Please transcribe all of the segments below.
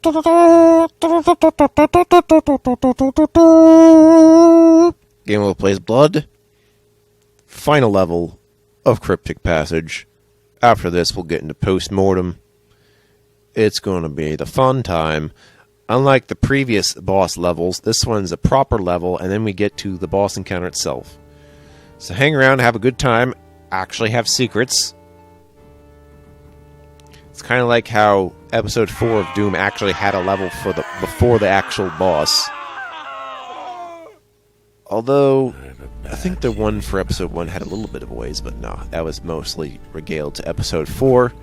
Game of Plays Blood. Final level of Cryptic Passage. After this, we'll get into Postmortem. It's going to be the fun time. Unlike the previous boss levels, this one's a proper level, and then we get to the boss encounter itself. So hang around, have a good time, actually have secrets. It's kind of like how Episode 4 of Doom actually had a level for before the actual boss. Although, I think the one for Episode 1 had a little bit of a ways, but no, that was mostly regaled to Episode 4.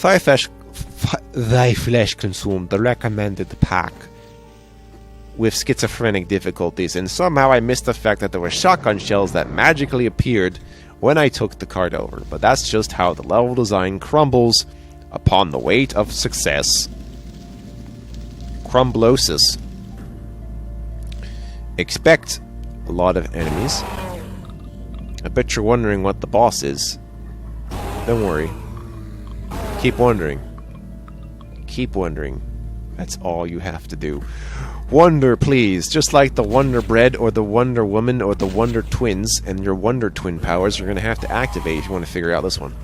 Thy flesh consumed the recommended pack with schizophrenic difficulties, and somehow I missed the fact that there were shotgun shells that magically appeared when I took the card over. But that's just how the level design crumbles upon the weight of success. Crumblosis. Expect a lot of enemies. I bet you're wondering what the boss is. Don't worry. Keep wondering. Keep wondering. That's all you have to do. Wonder, please. Just like the Wonder Bread or the Wonder Woman or the Wonder Twins and your Wonder Twin powers, you're going to have to activate if you want to figure out this one.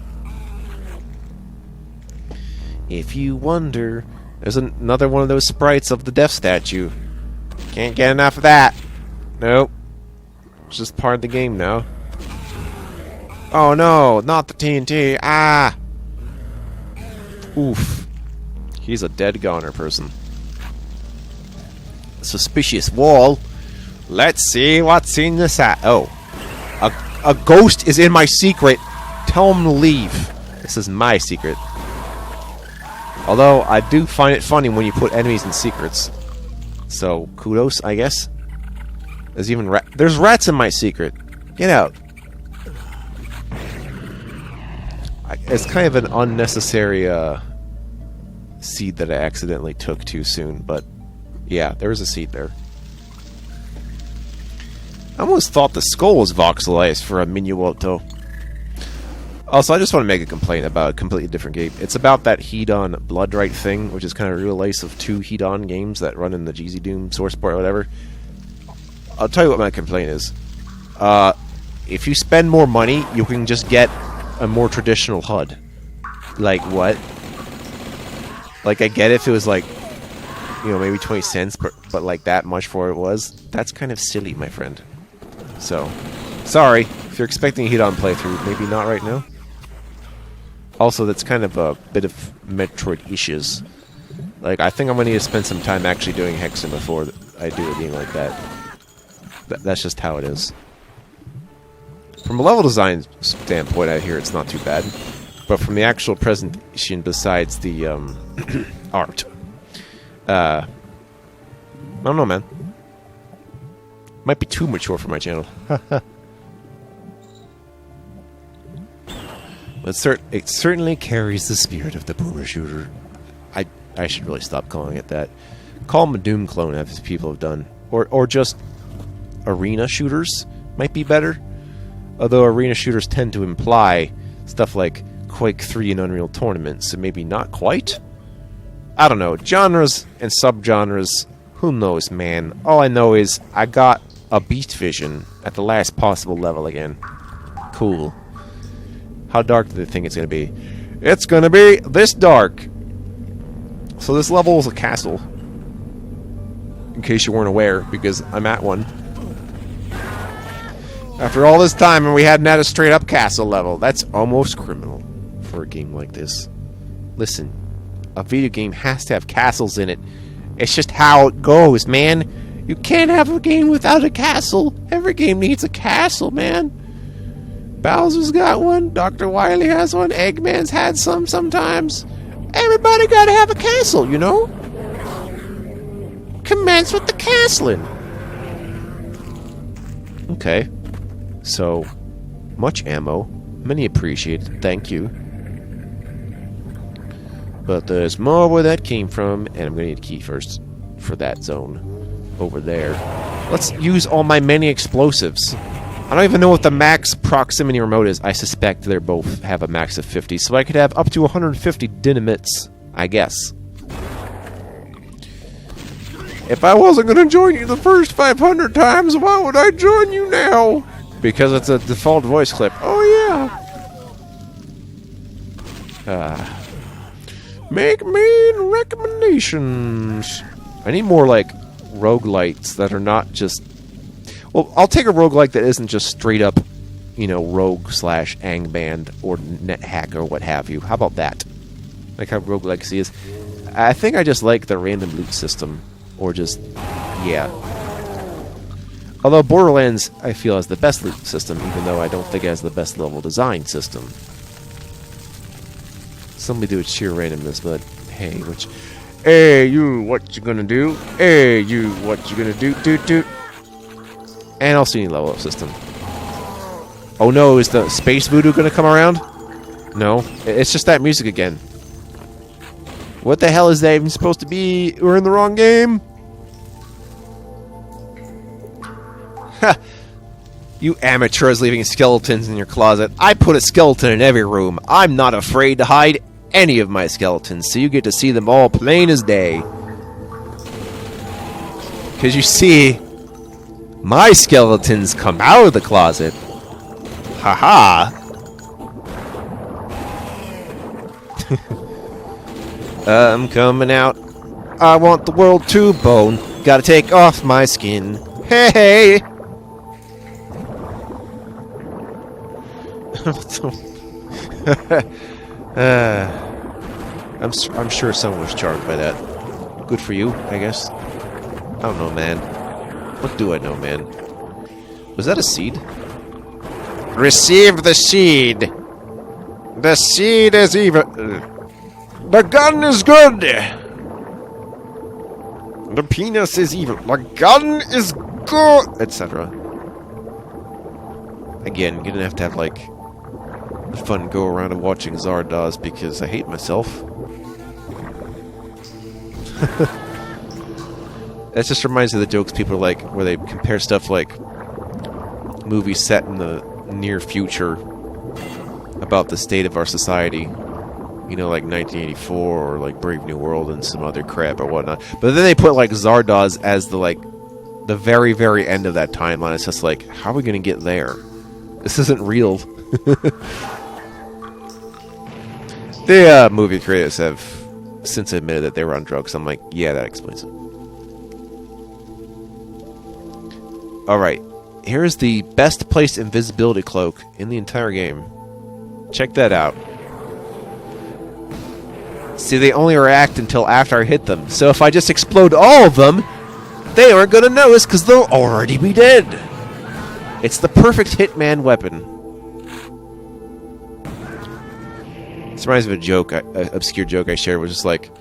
If you wonder, there's another one of those sprites of the death statue. Can't get enough of that. Nope. It's just part of the game now. Oh no, not the TNT. Ah! Oof. He's a dead goner person. Suspicious wall. Let's see what's in this Oh. A ghost is in my secret. Tell him to leave. This is my secret. Although, I do find it funny when you put enemies in secrets. So, kudos, I guess. There's even there's rats in my secret. Get out. It's kind of an unnecessary seed that I accidentally took too soon, but yeah, there was a seed there. I almost thought the skull was voxelized for a Minuoto. Also, I just want to make a complaint about a completely different game. It's about that Hedon Bloodright thing, which is kind of a real-life of two Hedon games that run in the GZ Doom source port or whatever. I'll tell you what my complaint is. If you spend more money, you can just get a more traditional HUD. Like, what? Like, I get if it was like, you know, maybe 20 cents, but like that much for what it was. That's kind of silly, my friend. So, sorry. If you're expecting a Hedon playthrough, maybe not right now. Also, that's kind of a bit of Metroid issues. Like, I think I'm going to need to spend some time actually doing Hexen before I do a game like that. That's just how it is. From a level design standpoint, I hear it's not too bad. But from the actual presentation, besides the art, I don't know, man. Might be too mature for my channel. But it certainly carries the spirit of the boomer shooter. I should really stop calling it that. Call them a Doom clone, as people have done. Or just arena shooters might be better. Although arena shooters tend to imply stuff like Quake 3 and Unreal Tournament, so maybe not quite? I don't know. Genres and subgenres, who knows, man. All I know is I got a Beast Vision at the last possible level again. Cool. How dark do they think it's going to be? It's going to be this dark. So this level is a castle. In case you weren't aware, because I'm at one. After all this time and we hadn't had a straight up castle level. That's almost criminal for a game like this. Listen, a video game has to have castles in it. It's just how it goes, man. You can't have a game without a castle. Every game needs a castle, man. Bowser's got one. Dr. Wily has one. Eggman's had some sometimes. Everybody gotta have a castle, you know? Commence with the castling. Okay. So, much ammo. Many appreciated. Thank you. But there's more where that came from, and I'm gonna need a key first for that zone over there. Let's use all my many explosives. I don't even know what the max proximity remote is. I suspect they both have a max of 50, so I could have up to 150 dynamites, I guess. If I wasn't going to join you the first 500 times, why would I join you now? Because it's a default voice clip. Oh, yeah. Make mean recommendations. I need more, like, roguelites that are not just... Well, I'll take a roguelike that isn't just straight up, you know, rogue / angband or NetHack or what have you. How about that? Like how Rogue Legacy is. I think I just like the random loot system. Or just... yeah. Although Borderlands, I feel, has the best loot system, even though I don't think it has the best level design system. Somebody do it sheer randomness, but hey, which... Hey, you, what you gonna do? Hey, you, what you gonna do? Doot. And also need level up system. Oh no, is the Space Voodoo gonna come around? No, it's just that music again. What the hell is that even supposed to be? We're in the wrong game. Ha! You amateurs leaving skeletons in your closet. I put a skeleton in every room. I'm not afraid to hide any of my skeletons, so you get to see them all plain as day. Because you see, my skeletons come out of the closet. Haha. I'm coming out. I want the world to bone. Gotta take off my skin. Hey! I'm sure someone was charmed by that. Good for you, I guess. I don't know, man. What do I know, man? Was that a seed? Receive the seed! The seed is evil. The gun is good! The penis is evil. The gun is good! Etc. Again, you're gonna have to have, like, a fun go around of watching Zardoz because I hate myself. That just reminds me of the jokes people like, where they compare stuff like movies set in the near future about the state of our society. You know, like 1984 or like Brave New World and some other crap or whatnot. But then they put like Zardoz as the like the very, very end of that timeline. It's just like, how are we gonna get there? This isn't real. The movie creators have since admitted that they were on drugs. I'm like, yeah, that explains it. Alright, here's the best placed invisibility cloak in the entire game. Check that out. See, they only react until after I hit them. So if I just explode all of them, they aren't going to notice because they'll already be dead. It's the perfect Hitman weapon. This reminds me of a joke, an obscure joke I shared, which is like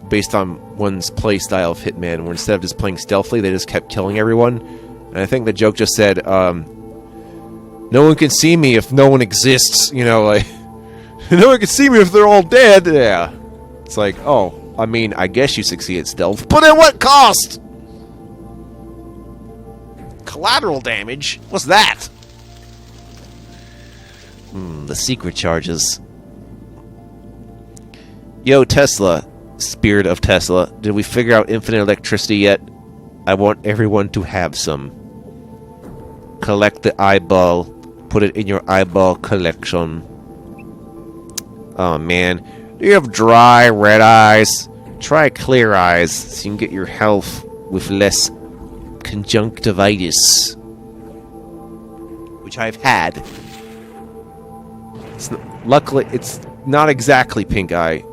based on one's play style of Hitman, where instead of just playing stealthily, they just kept killing everyone. And I think the joke just said, no one can see me if no one exists, you know, like, no one can see me if they're all dead. Yeah. It's like, oh, I mean, I guess you succeed at stealth, but at what cost? Collateral damage? What's that? The secret charges. Yo, Tesla, spirit of Tesla, did we figure out infinite electricity yet? I want everyone to have some. Collect the eyeball. Put it in your eyeball collection. Oh, man. Do you have dry, red eyes? Try clear eyes so you can get your health with less conjunctivitis. Which I've had. Luckily, it's not exactly pink eye.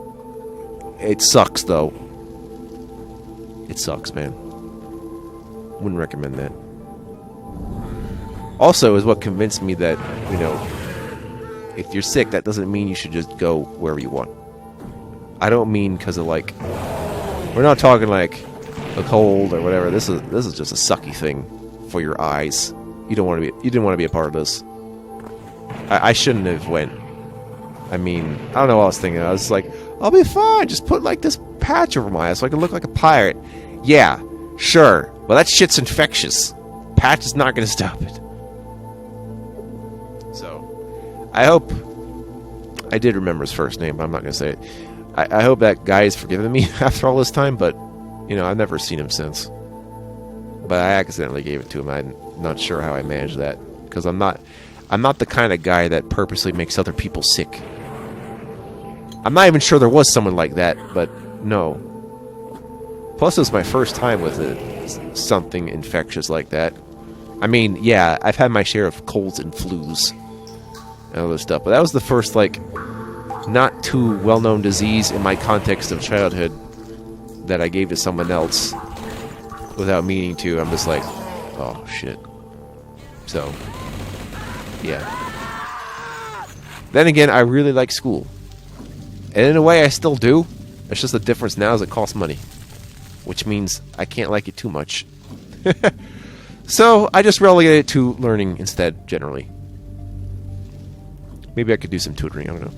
It sucks, though. It sucks, man. Wouldn't recommend that. Also, is what convinced me that, you know, if you're sick, that doesn't mean you should just go wherever you want. I don't mean because of, like, we're not talking like a cold or whatever. This is just a sucky thing for your eyes. You didn't want to be a part of this. I shouldn't have went. I mean, I don't know what I was thinking. I was like, I'll be fine. Just put like this patch over my eyes so I can look like a pirate. Yeah, sure. Well, that shit's infectious. Patch is not going to stop it. So, I hope... I did remember his first name, but I'm not going to say it. I hope that guy has forgiven me after all this time, but You know, I've never seen him since. But I accidentally gave it to him. I'm not sure how I managed that. Because I'm not the kind of guy that purposely makes other people sick. I'm not even sure there was someone like that, but no. Plus, it was my first time with something infectious like that. I mean, yeah, I've had my share of colds and flus and other stuff, but that was the first, like, not too well-known disease in my context of childhood that I gave to someone else without meaning to. I'm just like, oh, shit. So, yeah. Then again, I really like school. And in a way, I still do. It's just the difference now is it costs money. Which means I can't like it too much. So, I just relegate it to learning instead, generally. Maybe I could do some tutoring, I don't know.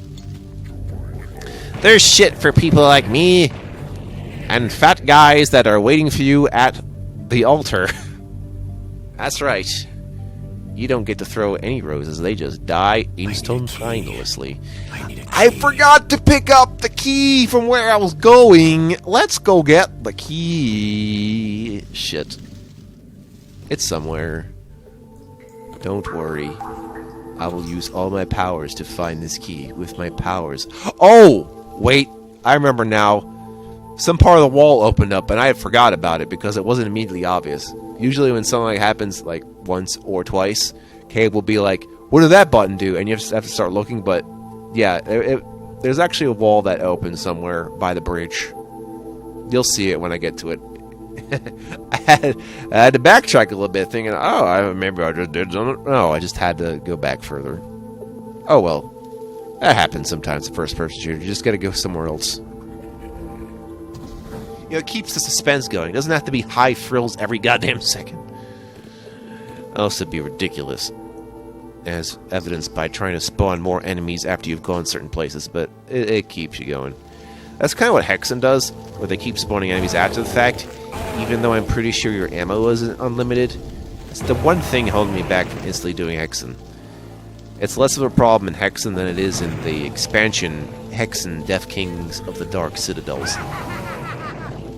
There's shit for people like me and fat guys that are waiting for you at the altar. That's right. You don't get to throw any roses, they just die instantaneously. I forgot to pick up the key from where I was going. Let's go get the key. Shit. It's somewhere. Don't worry. I will use all my powers to find this key with my powers. Oh! Wait. I remember now. Some part of the wall opened up and I had forgot about it because it wasn't immediately obvious. Usually when something like happens like once or twice, Cave will be like, what did that button do? And you have to start looking, but yeah, there's actually a wall that opens somewhere by the bridge. You'll see it when I get to it. I had to backtrack a little bit, thinking, oh, maybe I just did something. No, I just had to go back further. Oh well, that happens sometimes in first-person shooter. You just gotta go somewhere else. You know, it keeps the suspense going. It doesn't have to be high frills every goddamn second. Else it'd be ridiculous. As evidenced by trying to spawn more enemies after you've gone certain places, but it keeps you going. That's kind of what Hexen does, where they keep spawning enemies after the fact, even though I'm pretty sure your ammo isn't unlimited. It's the one thing holding me back from instantly doing Hexen. It's less of a problem in Hexen than it is in the expansion Hexen Death Kings of the Dark Citadels.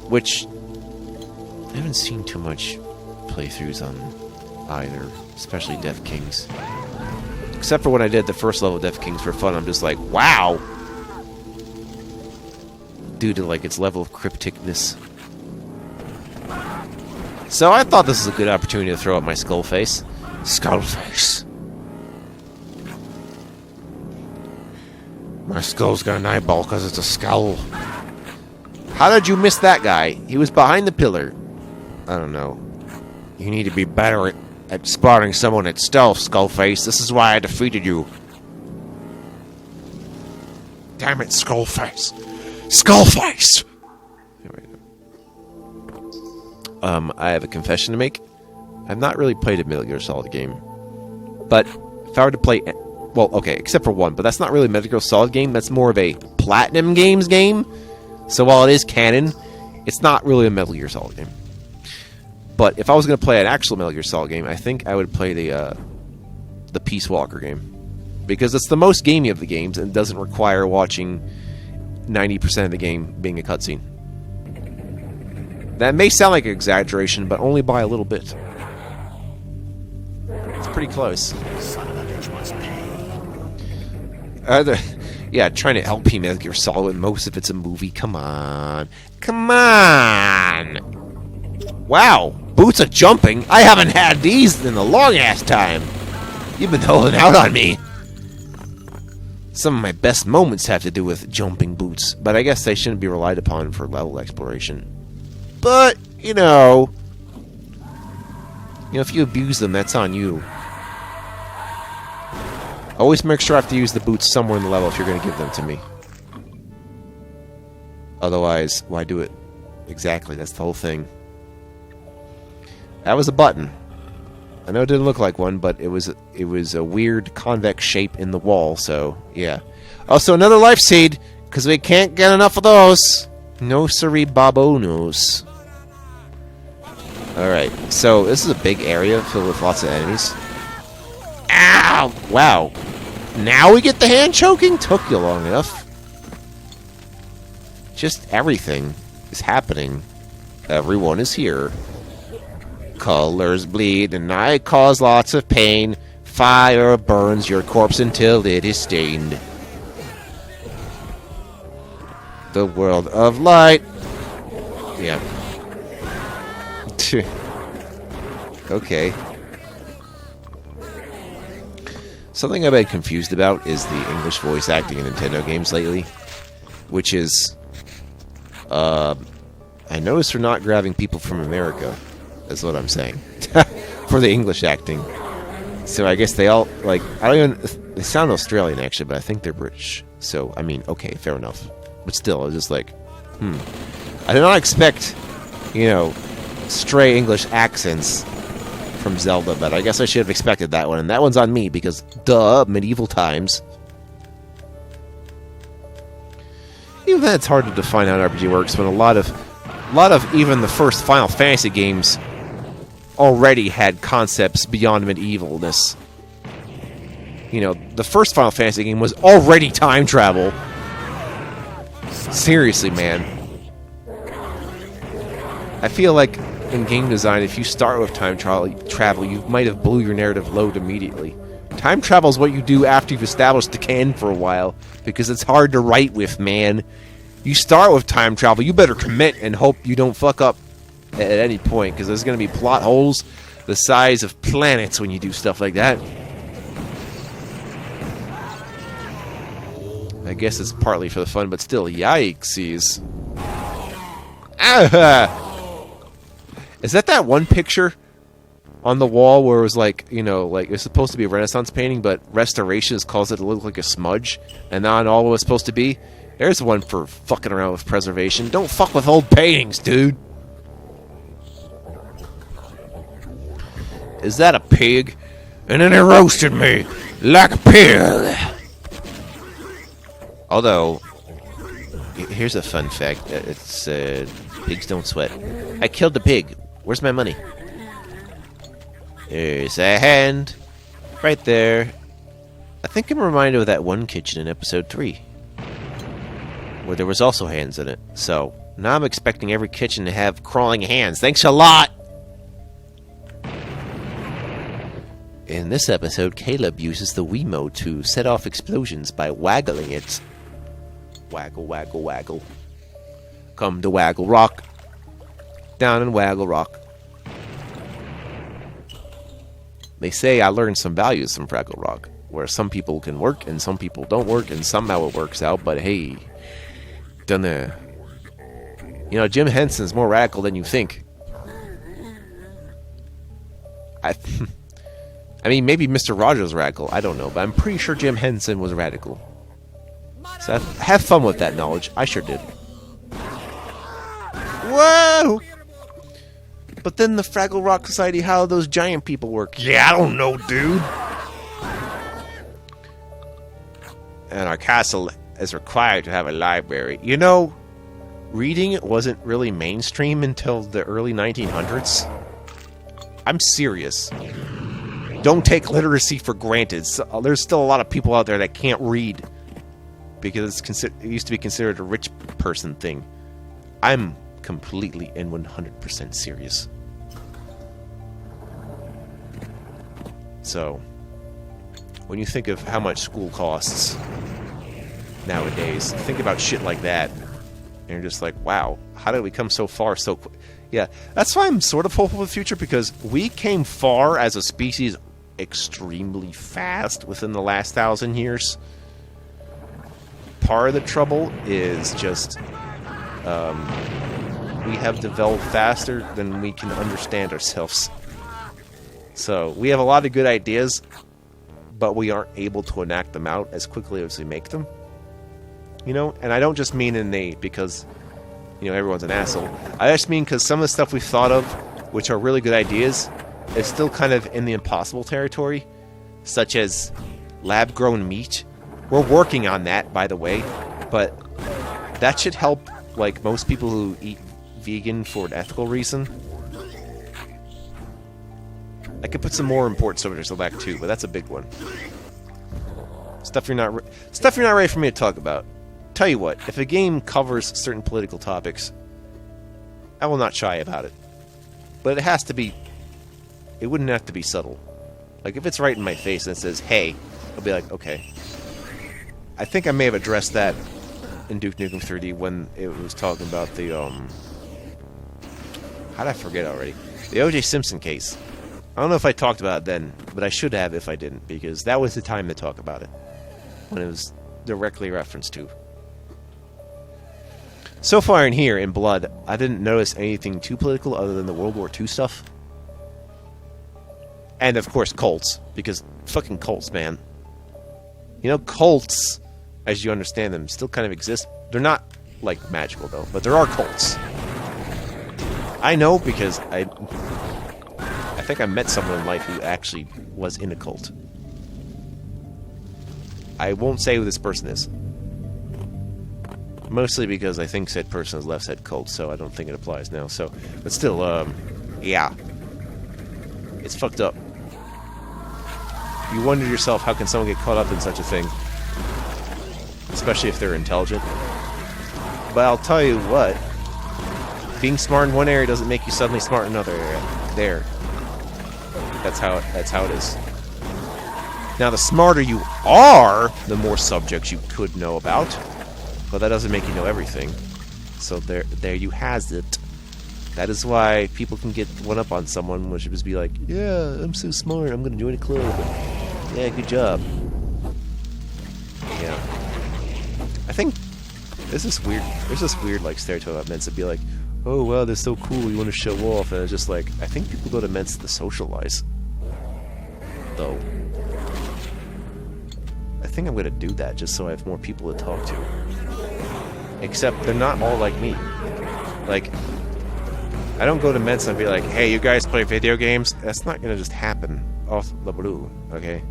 Which, I haven't seen too much playthroughs on either, especially Death Kings. Except for when I did the first level of Death Kings for fun, I'm just like, wow! Due to, like, its level of crypticness. So I thought this was a good opportunity to throw up my skull face. Skull face. My skull's got an eyeball because it's a skull. How did you miss that guy? He was behind the pillar. I don't know. You need to be better at spotting someone at stealth, Skullface. This is why I defeated you. Damn it, Skullface. Skullface! I have a confession to make. I've not really played a Metal Gear Solid game. But if I were to play... Well, okay, except for one, but that's not really a Metal Gear Solid game. That's more of a Platinum Games game. So while it is canon, it's not really a Metal Gear Solid game. But if I was going to play an actual Metal Gear Solid game, I think I would play the Peace Walker game. Because it's the most gamey of the games and doesn't require watching 90% of the game being a cutscene. That may sound like an exaggeration, but only by a little bit. It's pretty close. Yeah, trying to LP Metal Gear Solid when most of it's a movie. Come on. Come on! Wow, boots are jumping. I haven't had these in a long-ass time. You've been holding out on me. Some of my best moments have to do with jumping boots, but I guess they shouldn't be relied upon for level exploration. But, you know, if you abuse them, that's on you. Always make sure I have to use the boots somewhere in the level if you're going to give them to me. Otherwise, why do it? Exactly, that's the whole thing. That was a button. I know it didn't look like one, but it was a weird convex shape in the wall, so yeah. Also, another life seed, because we can't get enough of those. No siree babonos. Alright, so this is a big area filled with lots of enemies. Ow! Wow. Now we get the hand choking? Took you long enough. Just everything is happening. Everyone is here. Colors bleed, and I cause lots of pain. Fire burns your corpse until it is stained. The world of light. Yeah. Okay. Something I've been confused about is the English voice acting in Nintendo games lately. Which is... I noticed they're not grabbing people from America. That's what I'm saying. For the English acting. So I guess they all, like... I don't even... They sound Australian, actually, but I think they're British. So, I mean, okay, fair enough. But still, I was just like... I did not expect, you know, stray English accents from Zelda, but I guess I should have expected that one, and that one's on me, because, duh, medieval times. Even then, it's hard to define how an RPG works, when a lot of even the first Final Fantasy games already had concepts beyond medievalness. You know, the first Final Fantasy game was already time travel. Seriously, man. I feel like in game design, if you start with time travel, you might have blew your narrative load immediately. Time travel is what you do after you've established the canon for a while, because it's hard to write with, man. You start with time travel, you better commit and hope you don't fuck up at any point, because there's going to be plot holes the size of planets when you do stuff like that. I guess it's partly for the fun, but still, yikesies. Ah! Is that one picture on the wall where it was like, you know, like it's supposed to be a Renaissance painting, but restorations cause it to look like a smudge, and not all it was supposed to be? There's one for fucking around with preservation. Don't fuck with old paintings, dude. Is that a pig? And then it roasted me like a pig. Although, here's a fun fact. It's, pigs don't sweat. I killed the pig. Where's my money? There's a hand. Right there. I think I'm reminded of that one kitchen in episode 3. Where there was also hands in it. So, now I'm expecting every kitchen to have crawling hands. Thanks a lot! In this episode, Caleb uses the Wiimote to set off explosions by waggling it. Waggle, waggle, waggle. Come to Waggle Rock. Down in Waggle Rock. They say I learned some values from Fraggle Rock, where some people can work and some people don't work, and somehow it works out, but hey, dunno. You know, Jim Henson's more radical than you think. I mean, maybe Mr. Rogers was radical, I don't know, but I'm pretty sure Jim Henson was radical. So have fun with that knowledge. I sure did. Whoa! But then the Fraggle Rock Society, how do those giant people work? Yeah, I don't know, dude. And our castle is required to have a library. You know, reading wasn't really mainstream until the early 1900s. I'm serious. Don't take literacy for granted. So, there's still a lot of people out there that can't read because it used to be considered a rich person thing. I'm completely and 100% serious. So, when you think of how much school costs nowadays, think about shit like that, and you're just like, wow, how did we come so far so quick? Yeah, that's why I'm sort of hopeful for the future, because we came far as a species extremely fast within the last 1,000 years. Part of the trouble is just we have developed faster than we can understand ourselves. So we have a lot of good ideas, but we aren't able to enact them out as quickly as we make them. You know, and I don't just mean innate because, you know, everyone's an asshole. I just mean because some of the stuff we've thought of, which are really good ideas, is still kind of in the impossible territory, such as lab-grown meat. We're working on that, by the way, but that should help, like, most people who eat vegan for an ethical reason. I could put some more important subjects on that too, but that's a big one. Stuff you're not ready for me to talk about. Tell you what, if a game covers certain political topics, I will not shy about it. But it has to be... It wouldn't have to be subtle. Like, if it's right in my face and it says, hey, I'll be like, okay. I think I may have addressed that in Duke Nukem 3D when it was talking about the, How'd I forget already? The O.J. Simpson case. I don't know if I talked about it then, but I should have if I didn't, because that was the time to talk about it. When it was directly referenced to. So far in here, in Blood, I didn't notice anything too political other than the World War II stuff. And, of course, cults. Because fucking cults, man. You know, cults, as you understand them, still kind of exist. They're not, like, magical, though. But there are cults. I know because I think I met someone in life who actually was in a cult. I won't say who this person is. Mostly because I think said person has left said cult, so I don't think it applies now. So, but still, yeah. It's fucked up. You wonder to yourself, how can someone get caught up in such a thing? Especially if they're intelligent. But I'll tell you what. Being smart in one area doesn't make you suddenly smart in another area. There. That's how it is. Now, the smarter you are, the more subjects you could know about. But that doesn't make you know everything. So there you has it. That is why people can get one up on someone, which would just be like, yeah, I'm so smart, I'm gonna join a club. Yeah, good job. Yeah. I think there's this weird like stereotype about Mensa be like, oh wow, they're so cool, you want to show off, and it's just like, I think people go to Mensa to socialize. Though. I think I'm gonna do that just so I have more people to talk to. Except they're not all like me. Like, I don't go to Mensa and be like, hey, you guys play video games? That's not gonna just happen off the blue, okay?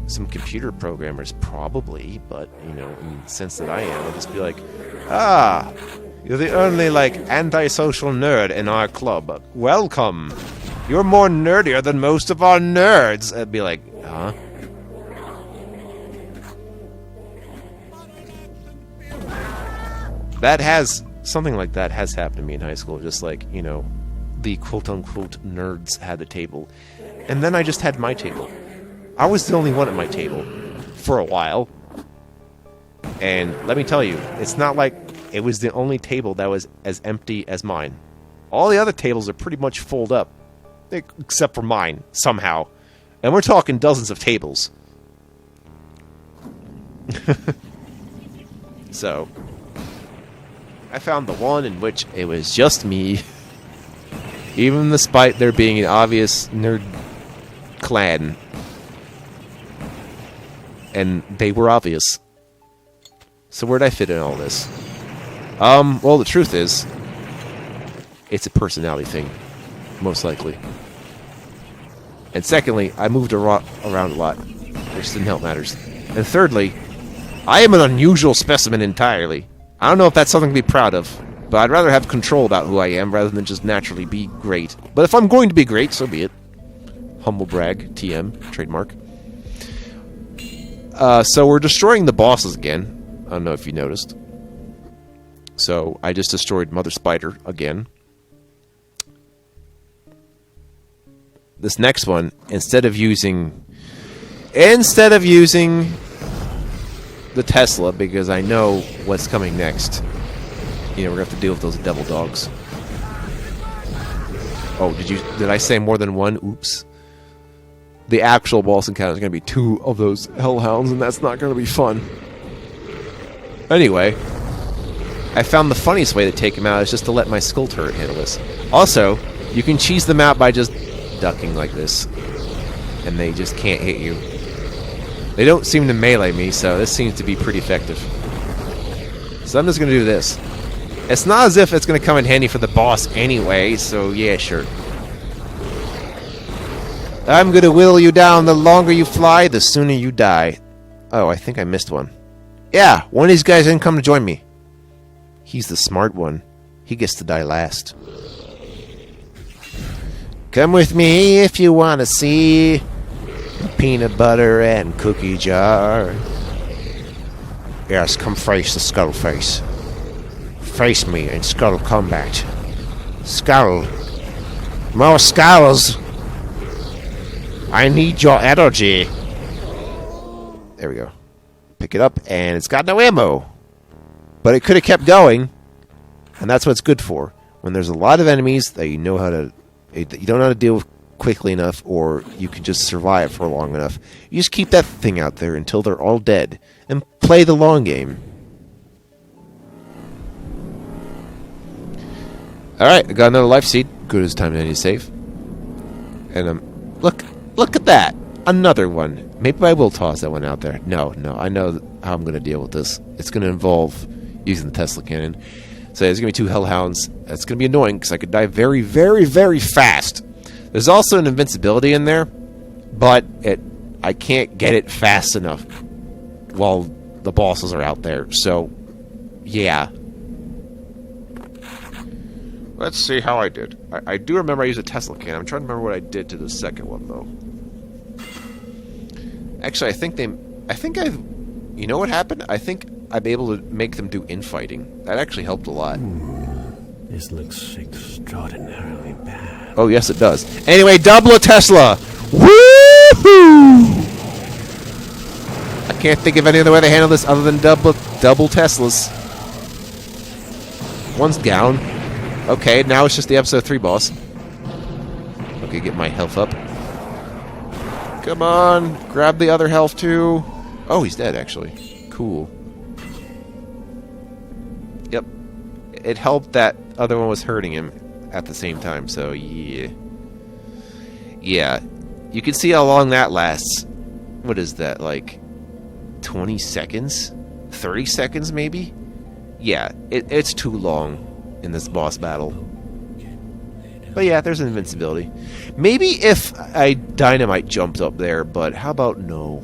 Some computer programmers probably, but, you know, in the sense that I am, I'll just be like, ah, you're the only, like, antisocial nerd in our club. Welcome. You're more nerdier than most of our nerds. I'd be like, huh? That has, something like that has happened to me in high school. Just like, you know, the quote-unquote nerds had a table. And then I just had my table. I was the only one at my table for a while. And let me tell you, it's not like it was the only table that was as empty as mine. All the other tables are pretty much full up. Except for mine, somehow. And we're talking dozens of tables. So, I found the one in which it was just me. Even despite there being an obvious nerd clan. And they were obvious. So where'd I fit in all this? Well, the truth is, it's a personality thing. Most likely. And secondly, I moved around a lot, which didn't help matters. And thirdly, I am an unusual specimen entirely. I don't know if that's something to be proud of, but I'd rather have control about who I am rather than just naturally be great. But if I'm going to be great, so be it. Humble brag, TM, trademark. So we're destroying the bosses again. I don't know if you noticed. So I just destroyed Mother Spider again. This next one, instead of using the Tesla, because I know what's coming next. You know, we're gonna have to deal with those devil dogs. Oh, did I say more than one? Oops. The actual boss encounter is gonna be 2 of those hellhounds, and that's not gonna be fun. Anyway, I found the funniest way to take him out is just to let my skull turret handle this. Also, you can cheese them out by just ducking like this, and they just can't hit you. They don't seem to melee me, so this seems to be pretty effective. So I'm just gonna do this. It's not as if it's gonna come in handy for the boss anyway, so yeah, sure. I'm gonna whittle you down. The longer you fly, the sooner you die. Oh, I think I missed one. Yeah, one of these guys didn't come to join me. He's the smart one. He gets to die last. Come with me if you want to see a peanut butter and cookie jar. Yes, come face the skull face. Face me in skull combat. Skull. More skulls. I need your energy. There we go. Pick it up, and it's got no ammo. But it could have kept going, and that's what it's good for. When there's a lot of enemies that you know how to, that you don't know how to deal with quickly enough, or you can just survive for long enough, you just keep that thing out there until they're all dead, and play the long game. Alright, I got another life seed. Good as time to any save. And look at that! Another one. Maybe I will toss that one out there. No, I know how I'm going to deal with this. It's going to involve using the Tesla cannon. So there's going to be 2 Hellhounds. That's going to be annoying because I could die very, very, very fast. There's also an invincibility in there, but I can't get it fast enough while the bosses are out there. So, yeah. Let's see how I did. I do remember I used a Tesla cannon. I'm trying to remember what I did to the second one, though. Actually, you know what happened? I think I'm able to make them do infighting. That actually helped a lot. This looks extraordinarily bad. Oh, yes, it does. Anyway, double a Tesla! Woohoo! I can't think of any other way to handle this other than double Teslas. One's down. Okay, now it's just the episode 3 boss. Okay, get my health up. Come on, grab the other health too. Oh, he's dead, actually. Cool. Yep. It helped that other one was hurting him at the same time, so yeah. Yeah. You can see how long that lasts. What is that, like 20 seconds? 30 seconds, maybe? Yeah, it's too long in this boss battle. But yeah, there's an invincibility. Maybe if a dynamite jumped up there, but how about no?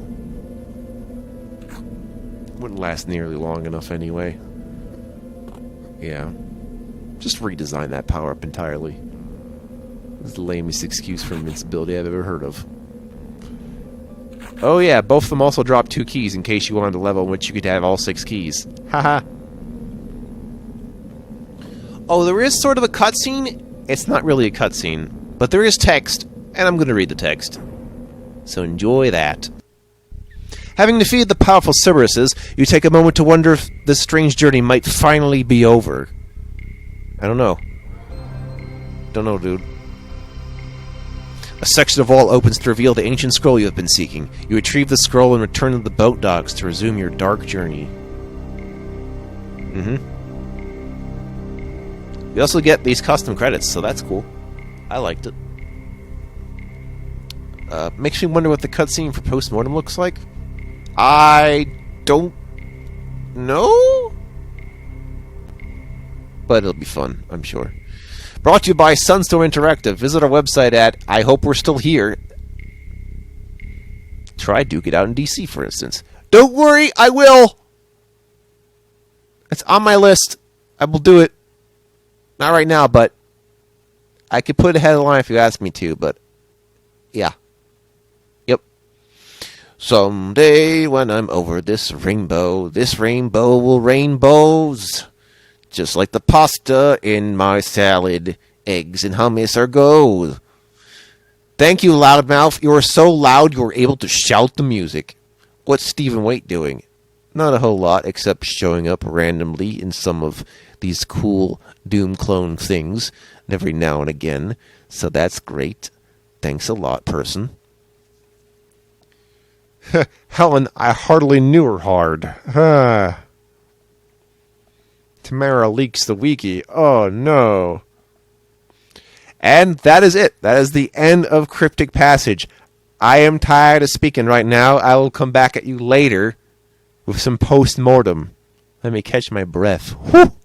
Wouldn't last nearly long enough anyway. Yeah. Just redesign that power-up entirely. This is the lamest excuse for invincibility I've ever heard of. Oh yeah, both of them also drop 2 keys in case you wanted a level in which you could have all 6 keys. Haha. Oh, there is sort of a cutscene. It's not really a cutscene, but there is text, and I'm going to read the text. So enjoy that. Having defeated the powerful Cerberuses, you take a moment to wonder if this strange journey might finally be over. I don't know. Don't know, dude. A section of wall opens to reveal the ancient scroll you have been seeking. You retrieve the scroll and return to the boat docks to resume your dark journey. You also get these custom credits, so that's cool. I liked it. Makes me wonder what the cutscene for Postmortem looks like. I don't know? But it'll be fun, I'm sure. Brought to you by Sunstorm Interactive. Visit our website at I Hope We're Still Here. Try Duke It Out in DC, for instance. Don't worry, I will! It's on my list. I will do it. Not right now, but I could put it ahead of the line if you ask me to, but yeah. Yep. Someday when I'm over this rainbow will rainbows. Just like the pasta in my salad, eggs and hummus are gold. Thank you, Loudmouth. You were so loud you were able to shout the music. What's Stephen Waite doing? Not a whole lot, except showing up randomly in some of these cool Doom clone things every now and again. So that's great. Thanks a lot, person. Helen, I hardly knew her hard. Tamara leaks the wiki. Oh, no. And that is it. That is the end of Cryptic Passage. I am tired of speaking right now. I will come back at you later with some post-mortem. Let me catch my breath. Whew.